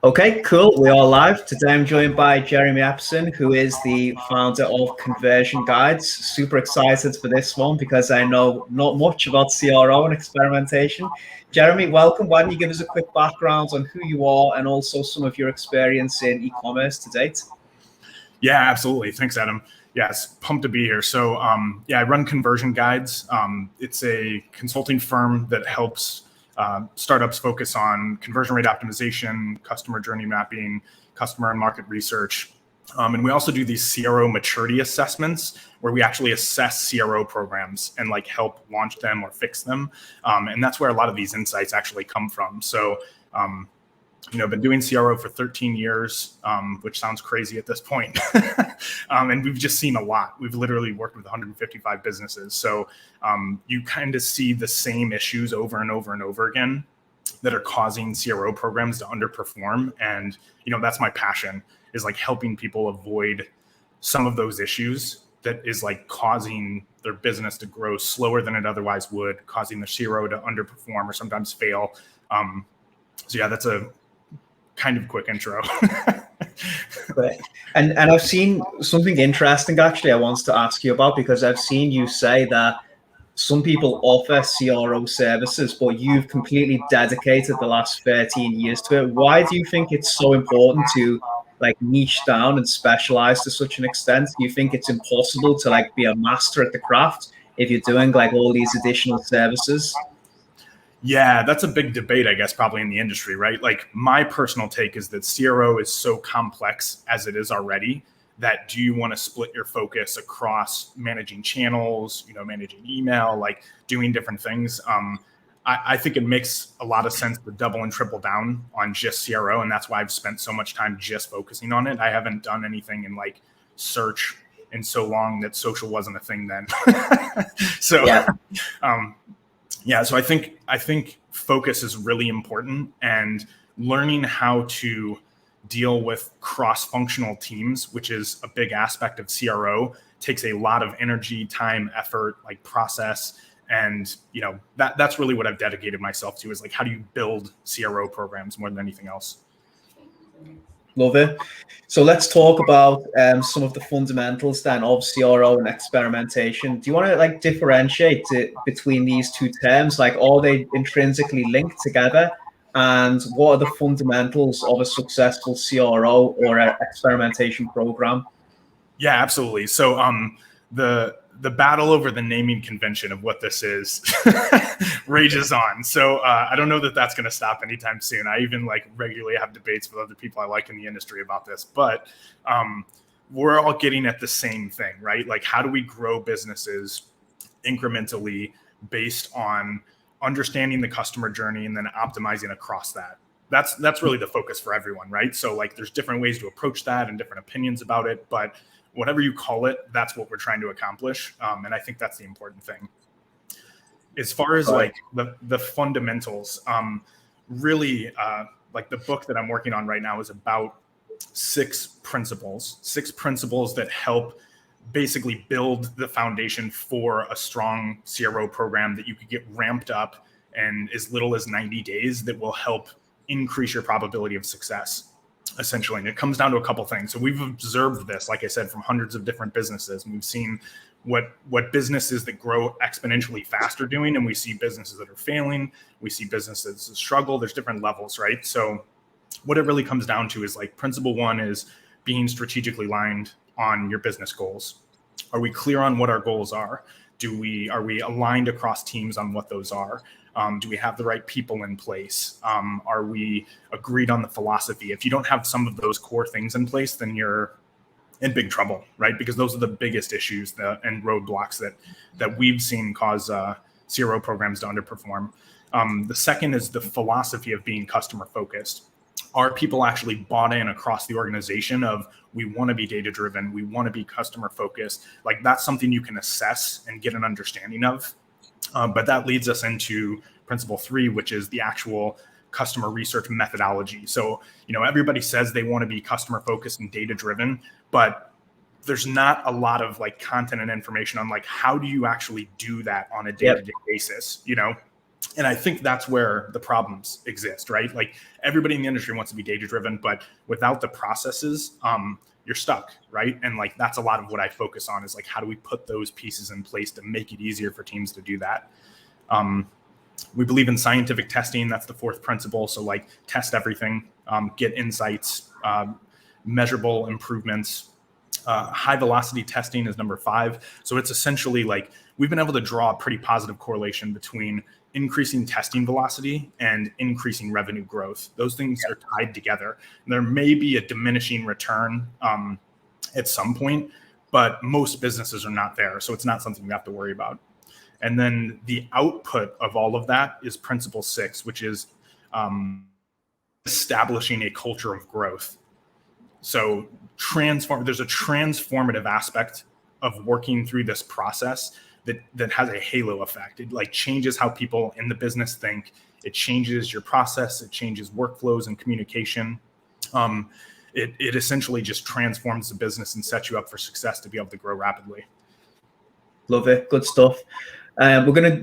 Okay, cool. We are live. Today I'm joined by Jeremy Epperson, who is the founder of Conversion Guides. Super excited for this one because I know not much about CRO and experimentation. Jeremy, welcome. Why don't you give us a quick background on who you are and also some of your experience in e-commerce to date? Yeah, absolutely. Thanks, Adam. Yes, pumped to be here. So I run Conversion Guides. It's a consulting firm that helps startups focus on conversion rate optimization, customer journey mapping, customer and market research. And we also do these CRO maturity assessments where we actually assess CRO programs and help launch them or fix them. And that's where a lot of these insights actually come from. So I've been doing CRO for 13 years, which sounds crazy at this point. And we've just seen a lot. We've literally worked with 155 businesses. So you kind of see the same issues over and over and over again that are causing CRO programs to underperform. And, that's my passion, is helping people avoid some of those issues that is causing their business to grow slower than it otherwise would, causing the CRO to underperform or sometimes fail. That's a kind of quick intro. Great. And I've seen something interesting actually I wanted to ask you about, because I've seen you say that some people offer CRO services, but you've completely dedicated the last 13 years to it. Why do you think it's so important to niche down and specialize to such an extent? Do you think it's impossible to be a master at the craft if you're doing all these additional services? Yeah, that's a big debate, I guess, probably in the industry, right? My personal take is that CRO is so complex as it is already that do you want to split your focus across managing channels, managing email, doing different things? I think it makes a lot of sense to double and triple down on just CRO. And that's why I've spent so much time just focusing on it. I haven't done anything in search in so long that social wasn't a thing then. So so I think focus is really important, and learning how to deal with cross-functional teams, which is a big aspect of CRO, takes a lot of energy, time, effort, process. And, that's really what I've dedicated myself to, is how do you build CRO programs more than anything else? Love it. So let's talk about some of the fundamentals then of CRO and experimentation. Do you want to differentiate between these two terms? Are they intrinsically linked together? And what are the fundamentals of a successful CRO or an experimentation program? Yeah, absolutely. So the battle over the naming convention of what this is rages on. So I don't know that that's going to stop anytime soon. I even regularly have debates with other people I like in the industry about this, but we're all getting at the same thing, right? How do we grow businesses incrementally based on understanding the customer journey and then optimizing across that? That's really the focus for everyone, right? So there's different ways to approach that and different opinions about it, but whatever you call it, that's what we're trying to accomplish. And I think that's the important thing. As far as the fundamentals, really the book that I'm working on right now is about six principles that help basically build the foundation for a strong CRO program that you could get ramped up in as little as 90 days that will help increase your probability of success, essentially. And it comes down to a couple things. So we've observed this, like I said, from hundreds of different businesses, and we've seen what businesses that grow exponentially fast are doing, and we see businesses that are failing. We see businesses that struggle. There's different levels, right? So what it really comes down to is principle one is being strategically aligned on your business goals. Are we clear on what our goals are? Are we aligned across teams on what those are? Do we have the right people in place? Are we agreed on the philosophy? If you don't have some of those core things in place, then you're in big trouble, right? Because those are the biggest issues and roadblocks that we've seen cause CRO programs to underperform. The second is the philosophy of being customer focused. Are people actually bought in across the organization of, we want to be data driven, we want to be customer focused? That's something you can assess and get an understanding of. But that leads us into principle three, which is the actual customer research methodology. So, everybody says they want to be customer focused and data driven, but there's not a lot of content and information on how do you actually do that on a day-to-day basis, And I think that's where the problems exist, right? Like everybody in the industry wants to be data driven, but without the processes, you're stuck, right? And like that's a lot of what I focus on is like how do we put those pieces in place to make it easier for teams to do that. We believe in scientific testing. That's the fourth principle. So like test everything, get insights, measurable improvements. High velocity testing is number 5. So it's essentially like we've been able to draw a pretty positive correlation between increasing testing velocity and increasing revenue growth. Those things are tied together. And there may be a diminishing return at some point, but most businesses are not there. So it's not something you have to worry about. And then the output of all of that is principle 6, which is establishing a culture of growth. So there's a transformative aspect of working through this process that has a halo effect. It like changes how people in the business think. It changes your process. It changes workflows and communication. It essentially just transforms the business and sets you up for success to be able to grow rapidly. Love it. Good stuff. We're going to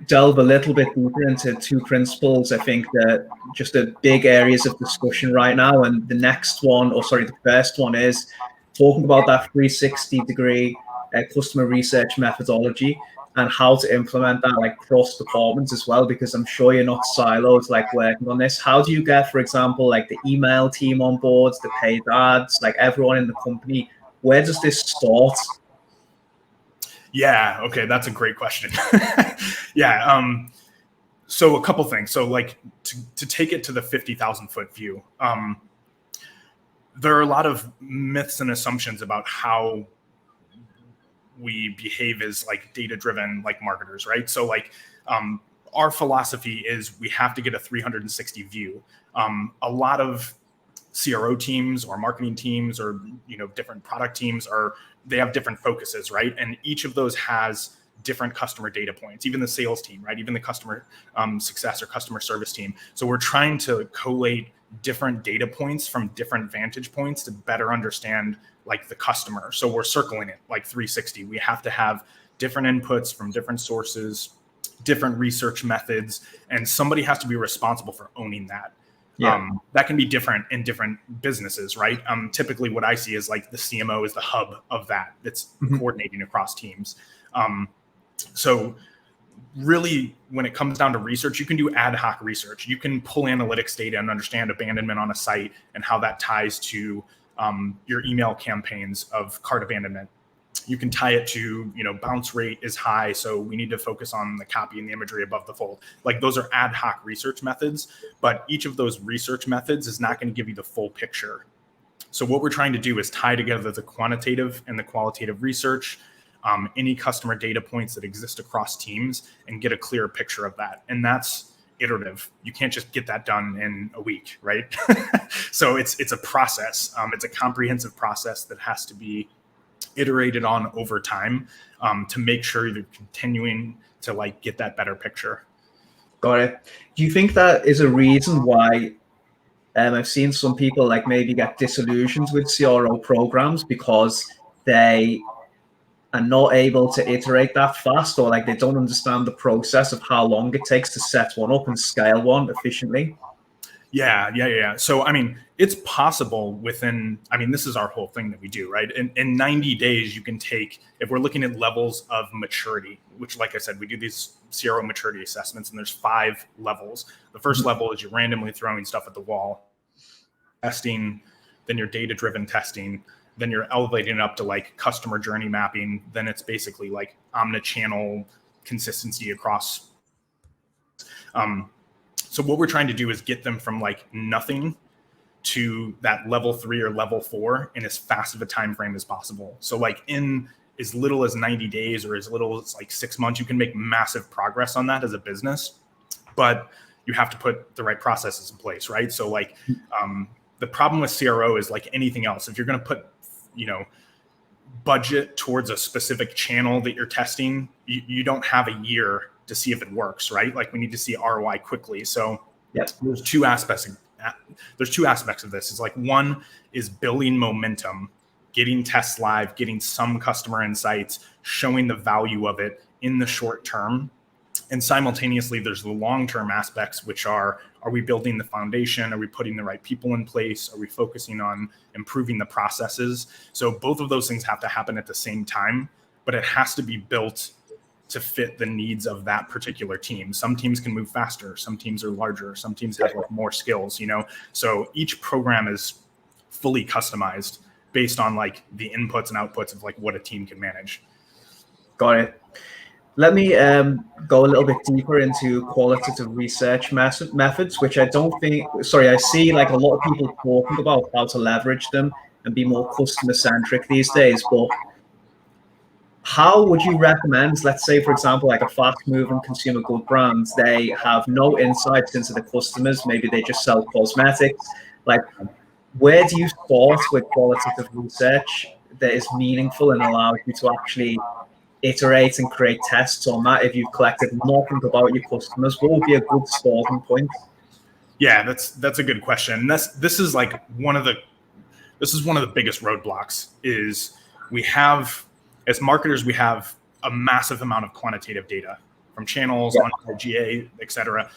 delve a little bit deeper into 2 principles. I think that just the big areas of discussion right now. And the first one is talking about that 360-degree customer research methodology and how to implement that like cross departments as well, because I'm sure you're not siloed like working on this. How do you get, for example, like the email team on board, the paid ads, like everyone in the company? Where does this start? Yeah. Okay. That's a great question. Yeah. So a couple things. So like to take it to the 50,000 foot view, there are a lot of myths and assumptions about how we behave as like data driven, like marketers, right? So like, our philosophy is we have to get a 360 view. A lot of CRO teams or marketing teams or, different product teams they have different focuses, right? And each of those has different customer data points, even the sales team, right? Even the customer success or customer service team. So we're trying to collate different data points from different vantage points to better understand like the customer. So we're circling it like 360. We have to have different inputs from different sources, different research methods, and somebody has to be responsible for owning that. Yeah. That can be different in different businesses, right? Typically what I see is like the CMO is the hub of that. That's coordinating across teams. So really, when it comes down to research, you can do ad hoc research. You can pull analytics data and understand abandonment on a site and how that ties to your email campaigns of cart abandonment. You can tie it to, bounce rate is high, so we need to focus on the copy and the imagery above the fold. Like those are ad hoc research methods, but each of those research methods is not going to give you the full picture. So what we're trying to do is tie together the quantitative and the qualitative research, any customer data points that exist across teams, and get a clearer picture of that. And that's iterative. You can't just get that done in a week, right? So it's a process. It's a comprehensive process that has to be iterated on over time to make sure you're continuing to like get that better picture. Got it. Do you think that is a reason why I've seen some people like maybe get disillusioned with CRO programs because they are not able to iterate that fast, or like they don't understand the process of how long it takes to set one up and scale one efficiently? Yeah. So, it's possible within, this is our whole thing that we do, right? In 90 days, you can take, if we're looking at levels of maturity, which, like I said, we do these CRO maturity assessments, and there's 5 levels. The first level is you're randomly throwing stuff at the wall, testing, then you're data-driven testing, then you're elevating it up to like customer journey mapping. Then it's basically like omnichannel consistency across. So what we're trying to do is get them from like nothing to that level 3 or level 4 in as fast of a time frame as possible. So like in as little as 90 days or as little as like 6 months, you can make massive progress on that as a business, but you have to put the right processes in place, right? So like the problem with CRO is like anything else. If you're going to put, budget towards a specific channel that you're testing, you don't have a year to see if it works, right? Like we need to see ROI quickly. So there's two aspects of this. It's like one is building momentum, getting tests live, getting some customer insights, showing the value of it in the short term. And simultaneously, there's the long-term aspects, which are we building the foundation? Are we putting the right people in place? Are we focusing on improving the processes? So both of those things have to happen at the same time, but it has to be built to fit the needs of that particular team. Some teams can move faster. Some teams are larger. Some teams have like more skills, you know? So each program is fully customized based on like the inputs and outputs of like what a team can manage. Got it. Let me go a little bit deeper into qualitative research methods, which I see like a lot of people talking about how to leverage them and be more customer centric these days. But how would you recommend, let's say, for example, like a fast moving consumer good brand, they have no insights into the customers, maybe they just sell cosmetics. Like, where do you start with qualitative research that is meaningful and allows you to actually iterate and create tests on that? If you've collected nothing about your customers, what would be a good starting point? Yeah, that's a good question. And this is one of the biggest roadblocks is we have, as marketers, we have a massive amount of quantitative data from channels, on GA, et cetera.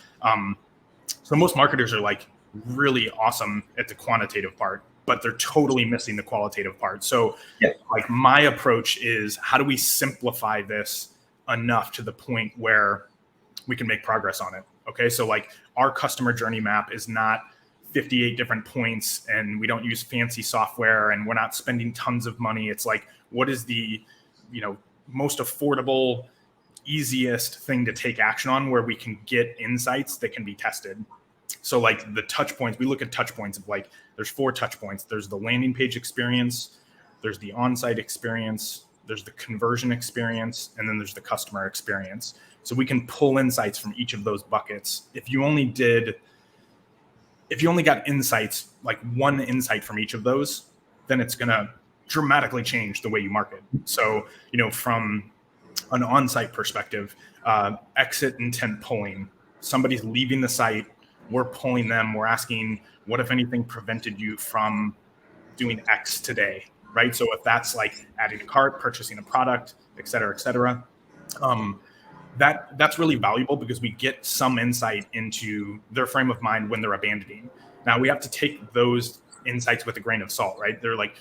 So most marketers are like really awesome at the quantitative part, but they're totally missing the qualitative part. So like my approach is, how do we simplify this enough to the point where we can make progress on it? Okay. So like our customer journey map is not 58 different points, and we don't use fancy software, and we're not spending tons of money. It's like, what is the, most affordable, easiest thing to take action on where we can get insights that can be tested. So like the touch points, we look at touch points of like, there's 4 touch points. There's the landing page experience, there's the on-site experience, there's the conversion experience, and then there's the customer experience. So we can pull insights from each of those buckets. If you only got insights, like one insight from each of those, then it's going to dramatically change the way you market. So, from an on-site perspective, exit intent polling, somebody's leaving the site, we're pulling them, we're asking, what, if anything, prevented you from doing X today, right? So if that's like adding a cart, purchasing a product, et cetera, that's really valuable because we get some insight into their frame of mind when they're abandoning. Now we have to take those insights with a grain of salt, right? They're like,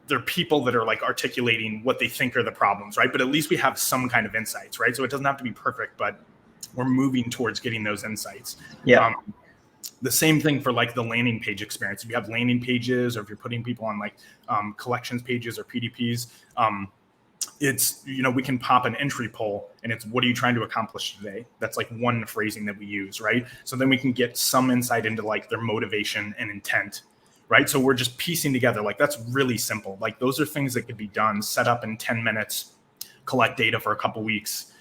they're people that are like articulating what they think are the problems, right? But at least we have some kind of insights, right? So it doesn't have to be perfect, but we're moving towards getting those insights. Yeah. The same thing for like the landing page experience. If you have landing pages, or if you're putting people on like collections pages or PDPs, it's, we can pop an entry poll and it's, what are you trying to accomplish today? That's like one phrasing that we use, right? So then we can get some insight into like their motivation and intent, right? So we're just piecing together, like that's really simple. Like those are things that could be done, set up in 10 minutes, collect data for a couple weeks,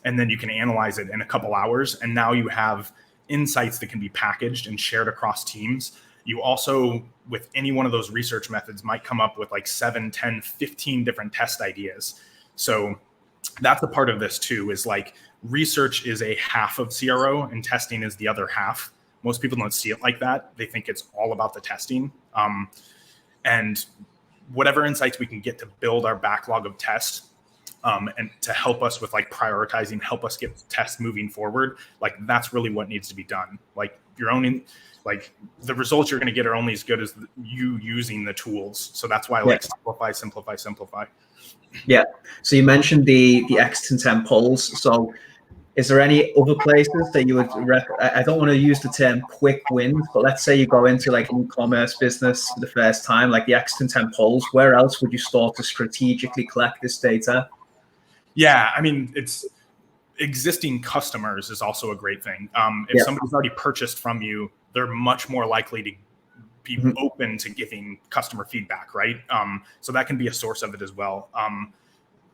and then you can analyze it in a couple hours. And now you have insights that can be packaged and shared across teams. You also, with any one of those research methods, might come up with like 7, 10, 15 different test ideas. So that's a part of this too, is like research is a half of CRO and testing is the other half. Most people don't see it like that. They think it's all about the testing. And whatever insights we can get to build our backlog of tests, and to help us with like prioritizing, help us get tests moving forward. Like that's really what needs to be done. Like the results you're going to get are only as good as you using the tools. So that's why simplify. Yeah. So you mentioned the X to 10 polls. So is there any other places that you would I don't want to use the term quick wins, but let's say you go into like an e-commerce business for the first time, like the X to 10 polls, where else would you start to strategically collect this data? Yeah, I mean, it's existing customers is also a great thing. If somebody's already purchased from you, they're much more likely to be open to giving customer feedback, right? So that can be a source of it as well.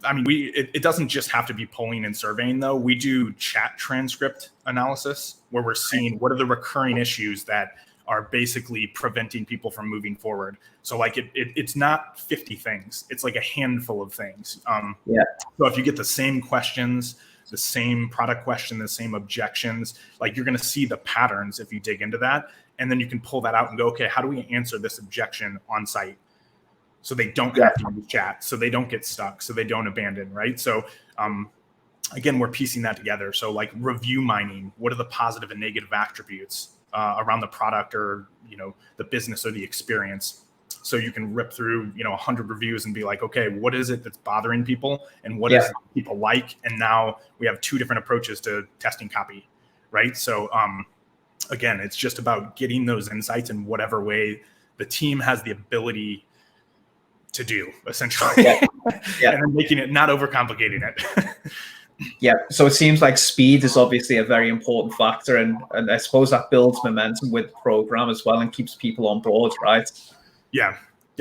I mean, it doesn't just have to be polling and surveying, though. We do chat transcript analysis where we're seeing what are the recurring issues that are basically preventing people from moving forward. So like it's not 50 things. It's like a handful of things. So if you get the same questions, the same product question, the same objections, like you're going to see the patterns if you dig into that. And then you can pull that out and go, okay, how do we answer this objection on site? So they don't have to use chat, so they don't get stuck, so they don't abandon, right? So again, we're piecing that together. So like review mining, what are the positive and negative attributes around the product or, the business or the experience? So you can rip through, 100 reviews and be like, okay, what is it that's bothering people and what is people like? And now we have two different approaches to testing copy, right? So again, it's just about getting those insights in whatever way the team has the ability to do, essentially, and then making it, not overcomplicating it. Yeah, so it seems like speed is obviously a very important factor, and I suppose that builds momentum with the program as well and keeps people on board, right? Yeah.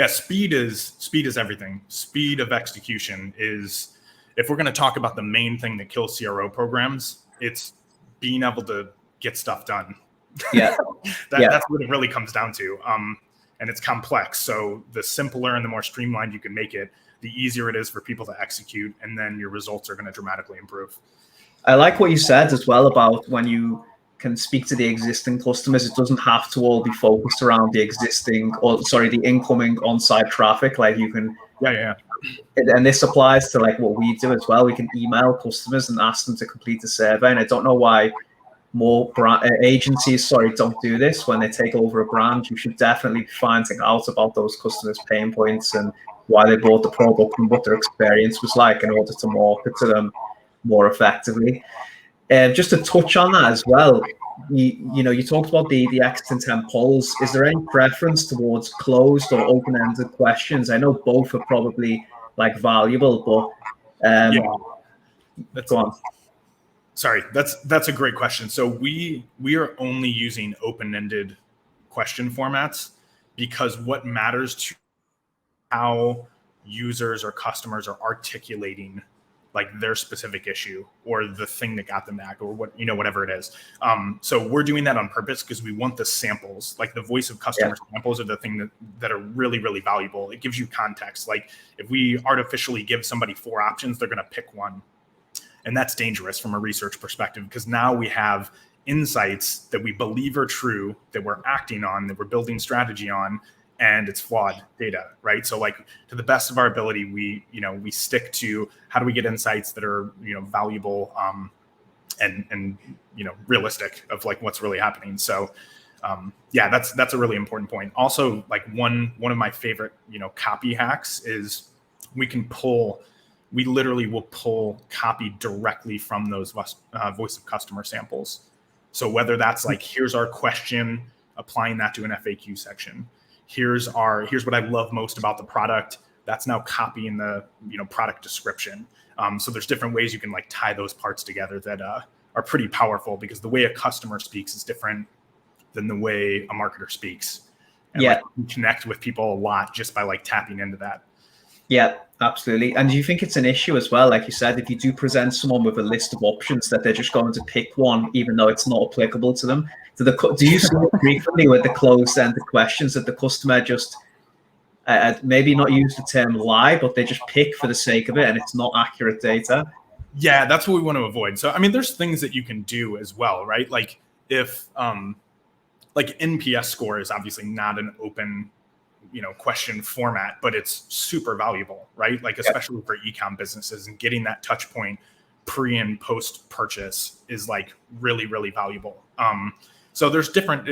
Speed is everything. Speed of execution is, if we're going to talk about the main thing that kills CRO programs, it's being able to get stuff done. Yeah, that's what it really comes down to. And it's complex. So the simpler and the more streamlined you can make it, the easier it is for people to execute, and then your results are going to dramatically improve. I like what you said as well about when you can speak to the existing customers, it doesn't have to all be focused around the incoming on-site traffic. Like you can, and this applies to like what we do as well. We can email customers and ask them to complete a survey. And I don't know why more agencies don't do this when they take over a brand. You should definitely be finding out about those customers' pain points and why they bought the product and what their experience was like in order to market to them more effectively. Just to touch on that as well, you talked about the X intent polls. Is there any preference towards closed or open-ended questions? I know both are probably like valuable, but go on. Sorry, that's a great question. So we are only using open-ended question formats because what matters to how users or customers are articulating like their specific issue or the thing that got them back or whatever it is. So we're doing that on purpose because we want the samples, like the voice of customer samples are the thing that are really, really valuable. It gives you context. Like if we artificially give somebody 4 options, they're going to pick one. And that's dangerous from a research perspective because now we have insights that we believe are true, that we're acting on, that we're building strategy on, and it's flawed data, right? So like to the best of our ability, we stick to how do we get insights that are, valuable and realistic of like what's really happening. So that's a really important point. Also, like one of my favorite, copy hacks is we literally will pull copy directly from those voice of customer samples. So whether that's like, here's our question, applying that to an FAQ section. Here's what I love most about the product. That's now copy in the product description. So there's different ways you can like tie those parts together that are pretty powerful because the way a customer speaks is different than the way a marketer speaks. And like, you connect with people a lot just by like tapping into that. Yeah, absolutely. And do you think it's an issue as well? Like you said, if you do present someone with a list of options that they're just going to pick one, even though it's not applicable to them. Do you see it frequently with the closed-ended questions that the customer just maybe not use the term lie, but they just pick for the sake of it and it's not accurate data? Yeah, that's what we want to avoid. So, I mean, there's things that you can do as well, right? Like if like NPS score is obviously not an open question format, but it's super valuable, right? Like especially for e-com businesses, and getting that touch point pre and post purchase is like really, really valuable. So there's different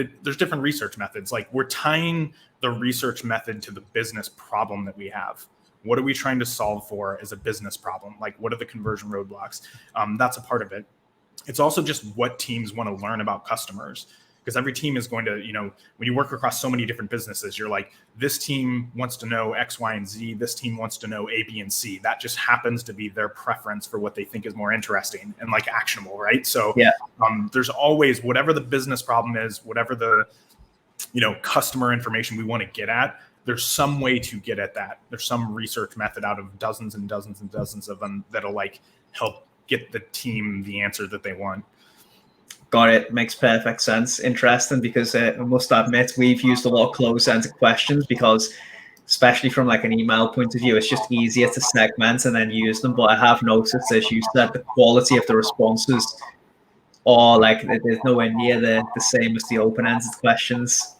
research methods. Like we're tying the research method to the business problem that we have. What are we trying to solve for as a business problem? Like what are the conversion roadblocks? That's a part of it. It's also just what teams want to learn about customers. Because every team is going to, when you work across so many different businesses, you're like, this team wants to know X, Y, and Z. This team wants to know A, B, and C. That just happens to be their preference for what they think is more interesting and like actionable, right? So there's always, whatever the business problem is, whatever the, customer information we want to get at, there's some way to get at that. There's some research method out of dozens and dozens and dozens of them that'll like help get the team the answer that they want. Got it. Makes perfect sense. Interesting because I must admit we've used a lot of closed-ended questions because, especially from like an email point of view, it's just easier to segment and then use them. But I have noticed, as you said, the quality of the responses are like there's nowhere near the same as the open-ended questions.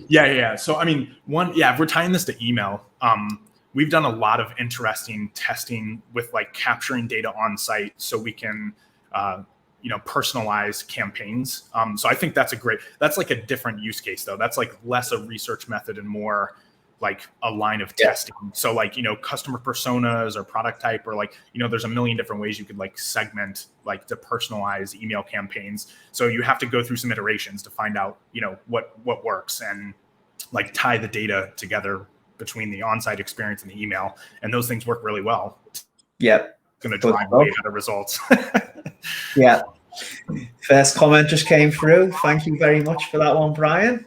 Yeah. So I mean, if we're tying this to email, we've done a lot of interesting testing with like capturing data on site so we can, personalize campaigns. So I think that's like a different use case though. That's like less a research method and more like a line of testing. So like, customer personas or product type, or like, there's a million different ways you could like segment, like to personalize email campaigns. So you have to go through some iterations to find out, what works, and like tie the data together between the on-site experience and the email. And those things work really well. Yeah. Going to drive way better results. Yeah. First comment just came through. Thank you very much for that one, Brian.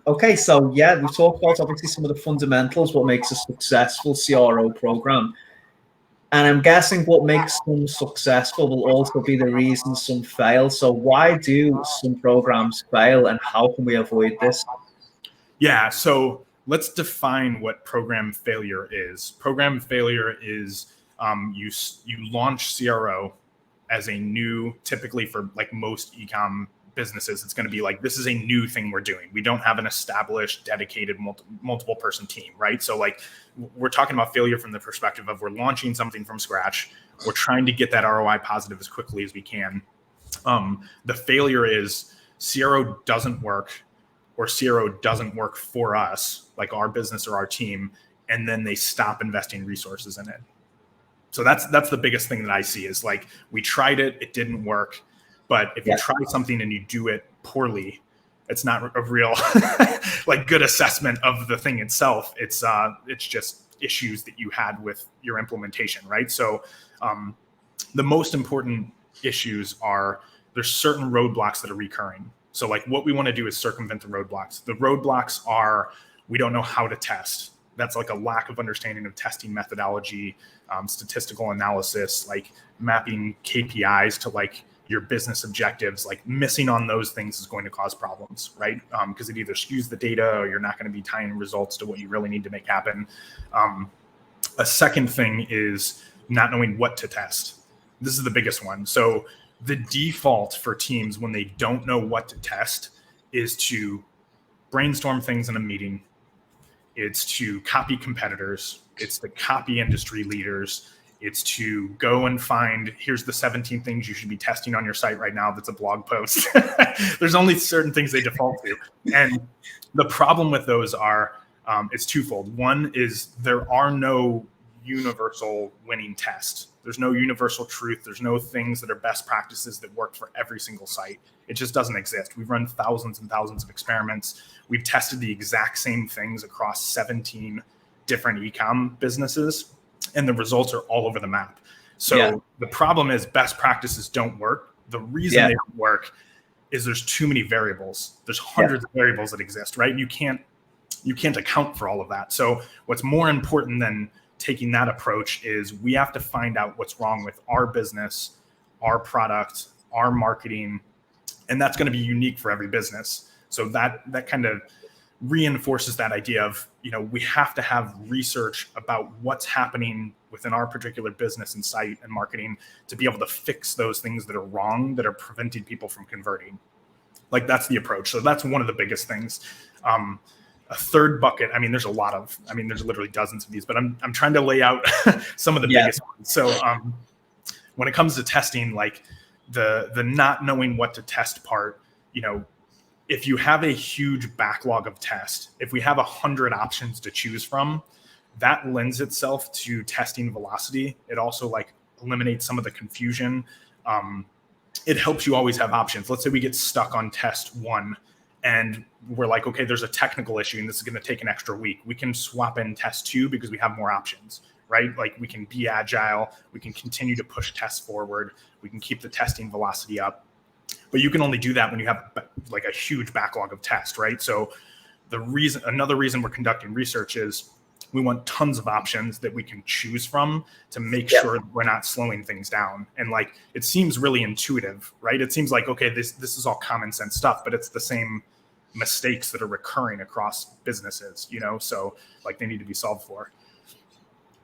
Okay, so yeah, we've talked about obviously some of the fundamentals, what makes a successful CRO program. And I'm guessing what makes some successful will also be the reason some fail. So why do some programs fail, and how can we avoid this? Yeah, so let's define what program failure is. Program failure is you launch CRO as a new, typically for like most e-com businesses, it's going to be like, this is a new thing we're doing. We don't have an established, dedicated multiple person team, right? So like we're talking about failure from the perspective of we're launching something from scratch. We're trying to get that ROI positive as quickly as we can. The failure is CRO doesn't work, or CRO doesn't work for us, like our business or our team, and then they stop investing resources in it. So that's the biggest thing that I see is like, we tried it, it didn't work. But if you try something and you do it poorly, it's not a real like good assessment of the thing itself. It's just issues that you had with your implementation, right? So the most important issues are there's certain roadblocks that are recurring. So like what we want to do is circumvent the roadblocks. The roadblocks are, we don't know how to test. That's like a lack of understanding of testing methodology, statistical analysis, like mapping KPIs to like your business objectives. Like missing on those things is going to cause problems, right? Because it either skews the data, or you're not going to be tying results to what you really need to make happen. A second thing is not knowing what to test. This is the biggest one. So the default for teams when they don't know what to test is to brainstorm things in a meeting. It's to copy competitors. It's to copy industry leaders. It's to go and find, here's the 17 things you should be testing on your site right now. That's a blog post. There's only certain things they default to. And the problem with those are, it's twofold. One is there are no universal winning tests. There's no universal truth. There's no things that are best practices that work for every single site. It just doesn't exist. We've run thousands and thousands of experiments. We've tested the exact same things across 17 different e-com businesses, and the results are all over the map. So the problem is best practices don't work. The reason they don't work is there's too many variables. There's hundreds of variables that exist, right? You can't account for all of that. So what's more important than taking that approach is we have to find out what's wrong with our business, our product, our marketing, and that's going to be unique for every business. So that kind of reinforces that idea of, we have to have research about what's happening within our particular business and site and marketing to be able to fix those things that are wrong, that are preventing people from converting. Like that's the approach. So that's one of the biggest things. A third bucket, there's there's literally dozens of these, but I'm trying to lay out some of the biggest ones. So when it comes to testing, like the not knowing what to test part, if you have a huge backlog of tests, if we have 100 options to choose from, that lends itself to testing velocity. It also like eliminates some of the confusion. It helps you always have options. Let's say we get stuck on test 1 and we're like, okay, there's a technical issue and this is going to take an extra week. We can swap in test 2 because we have more options, right? Like we can be agile. We can continue to push tests forward. We can keep the testing velocity up. But you can only do that when you have like a huge backlog of tests, right? So another reason we're conducting research is we want tons of options that we can choose from to make sure that we're not slowing things down. And like, it seems really intuitive, right? It seems like, okay, this is all common sense stuff, but it's the same mistakes that are recurring across businesses, so like they need to be solved for.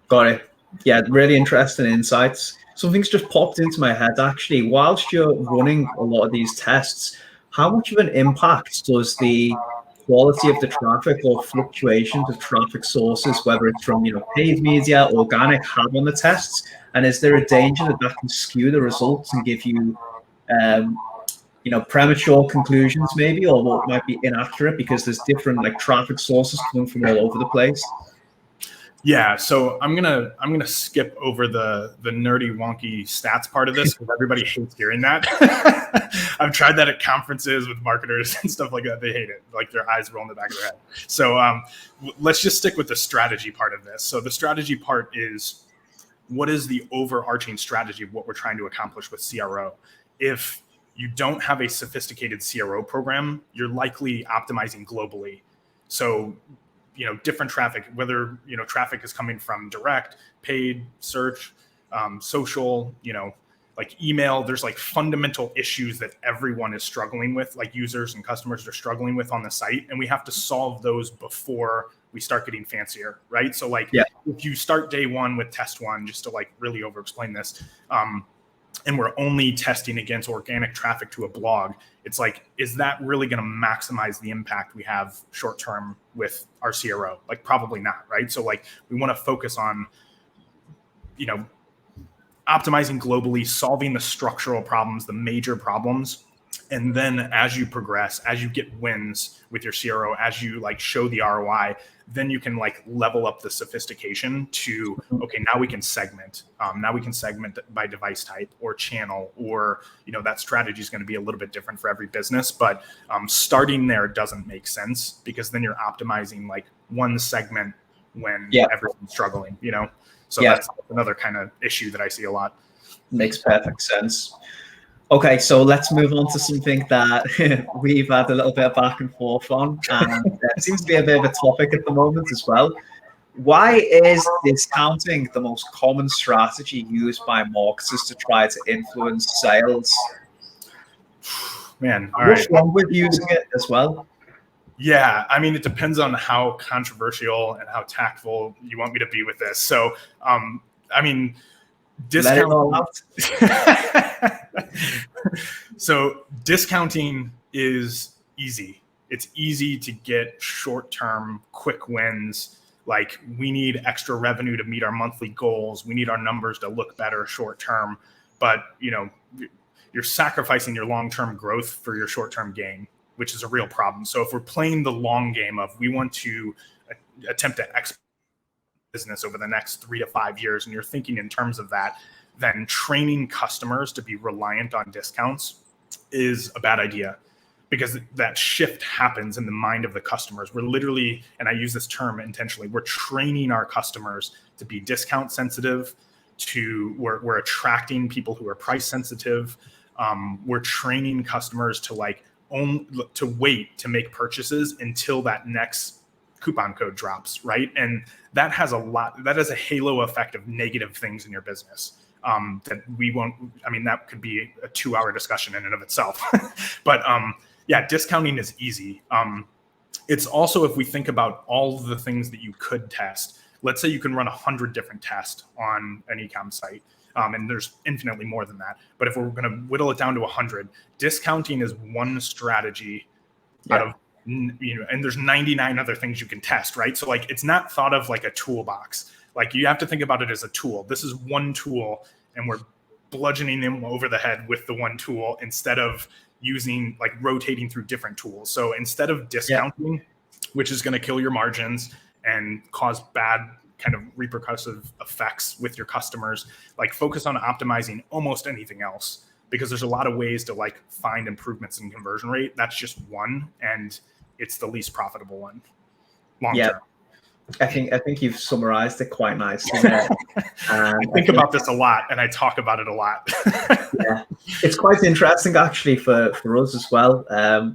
Got it. Yeah, really interesting insights. Something's just popped into my head actually. Whilst you're running a lot of these tests, how much of an impact does the quality of the traffic or fluctuations of traffic sources, whether it's from paid media, organic, have on the tests? And is there a danger that that can skew the results and give you premature conclusions maybe, or what might be inaccurate because there's different like traffic sources coming from all over the place? Yeah, so I'm gonna skip over the nerdy wonky stats part of this because everybody hates hearing that. I've tried that at conferences with marketers and stuff like that. They hate it, like their eyes roll in the back of their head. So let's just stick with the strategy part of this. So the strategy part is, what is the overarching strategy of what we're trying to accomplish with CRO? If you don't have a sophisticated CRO program, you're likely optimizing globally. So different traffic, whether traffic is coming from direct, paid, search, social, like email. There's like fundamental issues that everyone is struggling with, like users and customers are struggling with on the site, and we have to solve those before we start getting fancier, right? So like, if you start day one with test one, just to like really over explain this, and we're only testing against organic traffic to a blog, it's like, is that really going to maximize the impact we have short term with our CRO? Like, probably not, right? So like, we want to focus on, optimizing globally, solving the structural problems, the major problems. And then as you progress, as you get wins with your CRO, as you like show the ROI, then you can like level up the sophistication to, okay, now we can segment. Now we can segment by device type or channel, or, that strategy is going to be a little bit different for every business. But starting there doesn't make sense, because then you're optimizing like one segment when everyone's struggling, So that's another kind of issue that I see a lot. Makes perfect sense. Okay, so let's move on to something that we've had a little bit of back and forth on, and it seems to be a bit of a topic at the moment as well. Why is discounting the most common strategy used by marketers to try to influence sales? Man, what's wrong with using it as well? Yeah, I mean, it depends on how controversial and how tactful you want me to be with this. So, I mean, So discounting is easy. It's easy to get short-term quick wins. Like, we need extra revenue to meet our monthly goals. We need our numbers to look better short-term, but you're sacrificing your long-term growth for your short-term gain, which is a real problem. So if we're playing the long game of, we want to attempt to expand business over the next 3 to 5 years, and you're thinking in terms of that, then training customers to be reliant on discounts is a bad idea, because that shift happens in the mind of the customers. We're literally, and I use this term intentionally, we're training our customers to be discount sensitive, we're attracting people who are price sensitive. We're training customers to to wait to make purchases until that next coupon code drops, right? And that has a halo effect of negative things in your business. That we won't, that could be a 2-hour discussion in and of itself. But discounting is easy. It's also, if we think about all of the things that you could test, let's say you can run 100 different tests on an e-com site. And there's infinitely more than that. But if we're going to whittle it down to 100, discounting is one strategy out of, and there's 99 other things you can test, right? So like, it's not thought of like a toolbox. Like, you have to think about it as a tool. This is one tool, and we're bludgeoning them over the head with the one tool instead of using, like, rotating through different tools. So instead of discounting, which is going to kill your margins and cause bad kind of repercussive effects with your customers, like, focus on optimizing almost anything else, because there's a lot of ways to like find improvements in conversion rate. That's just one, and it's the least profitable one long term. I think you've summarized it quite nicely there. I think about this a lot, and I talk about it a lot. It's quite interesting actually for us as well.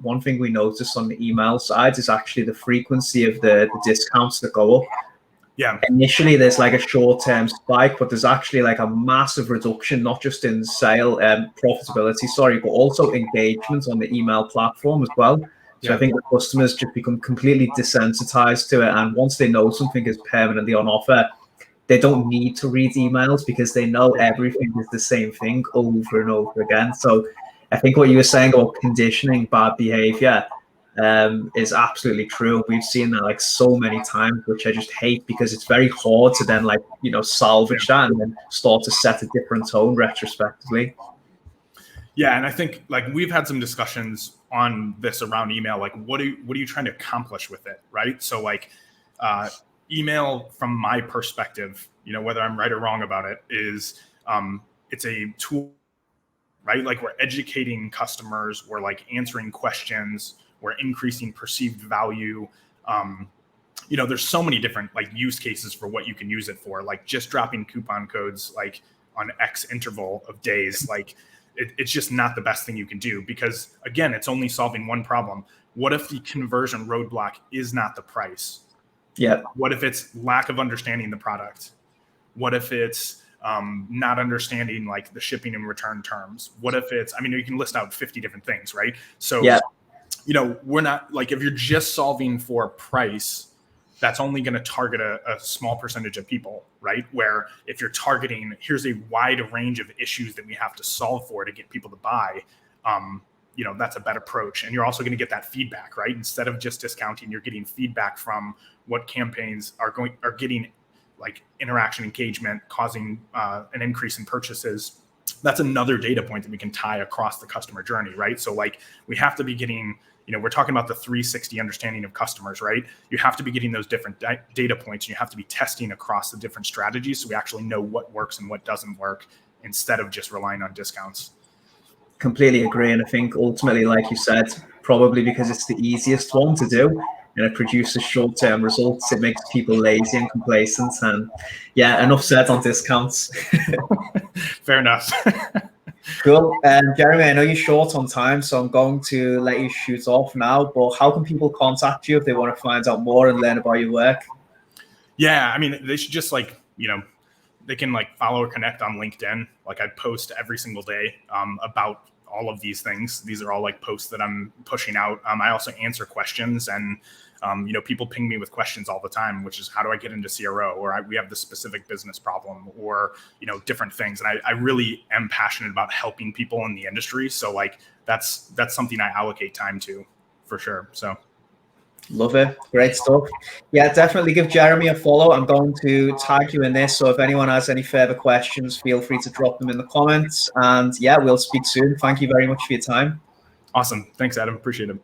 One thing we notice on the email side is actually the frequency of the discounts that go up. Yeah. Initially, there's like a short-term spike, but there's actually like a massive reduction, not just in profitability, but also engagement on the email platform as well. So I think the customers just become completely desensitized to it. And once they know something is permanently on offer, they don't need to read emails, because they know everything is the same thing over and over again. So I think what you were saying about conditioning bad behavior, is absolutely true. We've seen that like so many times, which I just hate because it's very hard to then like, salvage that and then start to set a different tone retrospectively. Yeah, and I think like we've had some discussions on this around email. Like, what are you trying to accomplish with it, right? So like, email from my perspective, whether I'm right or wrong about it, is it's a tool, right? Like we're educating customers, we're like answering questions, we're increasing perceived value. There's so many different like use cases for what you can use it for. Like just dropping coupon codes like on X interval of days, like. It's just not the best thing you can do because, again, it's only solving one problem. What if the conversion roadblock is not the price? Yeah. What if it's lack of understanding the product? What if it's not understanding like the shipping and return terms? What if it's, you can list out 50 different things, right? So, we're not like, if you're just solving for price, that's only going to target a small percentage of people, right? Where if you're targeting, here's a wide range of issues that we have to solve for to get people to buy, that's a better approach. And you're also going to get that feedback, right? Instead of just discounting, you're getting feedback from what campaigns are getting like interaction engagement, causing an increase in purchases. That's another data point that we can tie across the customer journey, right? So like we have to be getting, we're talking about the 360 understanding of customers, right? You have to be getting those different data points. And you have to be testing across the different strategies so we actually know what works and what doesn't work instead of just relying on discounts. Completely agree. And I think ultimately, like you said, probably because it's the easiest one to do and it produces short-term results, it makes people lazy and complacent. And yeah, enough said on discounts. Fair enough. Cool. Jeremy, I know you're short on time, so I'm going to let you shoot off now. But how can people contact you if they want to find out more and learn about your work? Yeah, they should just like, they can like follow or connect on LinkedIn. Like I post every single day about all of these things. These are all like posts that I'm pushing out. I also answer questions and, people ping me with questions all the time, which is how do I get into CRO, or we have this specific business problem, or, different things. And I really am passionate about helping people in the industry. So like, that's something I allocate time to for sure. So. Love it. Great stuff. Yeah, definitely give Jeremy a follow. I'm going to tag you in this. So if anyone has any further questions, feel free to drop them in the comments. And yeah, we'll speak soon. Thank you very much for your time. Awesome. Thanks, Adam. Appreciate it.